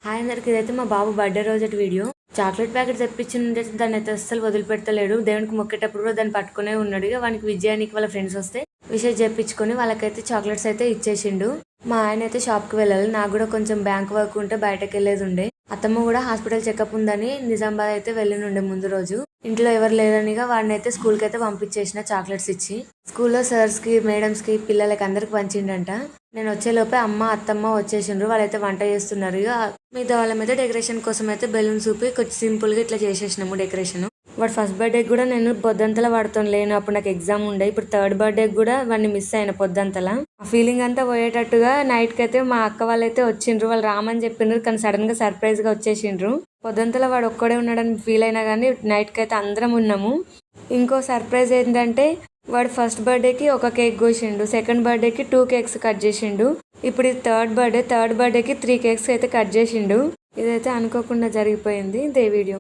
Hi అందరికి, ఇదైతే మా బాబు బర్త్డే రోజటి వీడియో. చాక్లెట్ ప్యాకెట్ తెప్పించిందంటే దాన్ని అయితే అస్సలు వదిలిపెడతలేడు. దేవునికి మొక్కేటప్పుడు కూడా దాన్ని పట్టుకునే ఉన్నాడు. ఇక వానికి విజయానికి వాళ్ళ ఫ్రెండ్స్ వస్తే విషయం చెప్పించుకొని వాళ్ళకైతే చాక్లెట్స్ అయితే ఇచ్చేసిండు. మా ఆయన అయితే షాప్కి వెళ్ళాలి. నాకు కూడా కొంచెం బ్యాంక్ వర్క్ ఉంటే బయటకు వెళ్ళేది ఉండే. అత్తమ్మ కూడా హాస్పిటల్ చెకప్ ఉందని నిజామాబాద్ అయితే వెళ్ళినుండే ముందు రోజు. ఇంట్లో ఎవరు లేరనిగా వాడిని అయితే స్కూల్కి అయితే పంపించేసిన చాక్లెట్స్ ఇచ్చి. స్కూల్లో సార్స్కి, మేడమ్స్కి, పిల్లలకి అందరికి పంచిండంట. నేను వచ్చేలోపే అమ్మ, అత్తమ్మ వచ్చేసిండ్రు. వాళ్ళైతే వంట చేస్తున్నారు. ఇక మిగతా వాళ్ళ మీద డెకరేషన్ కోసం అయితే బెలూన్స్ చూపి కొంచెం సింపుల్గా ఇట్లా చేసేసినాము డెకరేషన్. వాడు ఫస్ట్ బర్త్డేకి కూడా నేను పొద్దంతలా వాడుతో లేను. అప్పుడు నాకు ఎగ్జామ్ ఉండే. ఇప్పుడు థర్డ్ బర్త్డేకి కూడా వాడిని మిస్ అయిన పొద్దంతలా. ఆ ఫీలింగ్ అంతా పోయేటట్టుగా నైట్కి అయితే మా అక్క వాళ్ళైతే వచ్చిండ్రు. వాళ్ళు రామని చెప్పిండ్రు, కానీ సడన్ గా సర్ప్రైజ్ గా వచ్చేసిండ్రు. పొద్దంతలా వాడు ఒక్కడే ఉన్నాడని ఫీల్ అయినా కానీ నైట్కి అయితే అందరం ఉన్నాము. ఇంకో సర్ప్రైజ్ ఏంటంటే వాడు ఫస్ట్ బర్త్డేకి ఒక కేక్ కోసిండు, సెకండ్ బర్త్డేకి 2 కేక్స్ కట్ చేసిండు. ఇప్పుడు ఇది థర్డ్ బర్త్డేకి 3 కేక్స్ అయితే కట్ చేసిండు. ఇదైతే అనుకోకుండా జరిగిపోయింది. ఇదే వీడియో.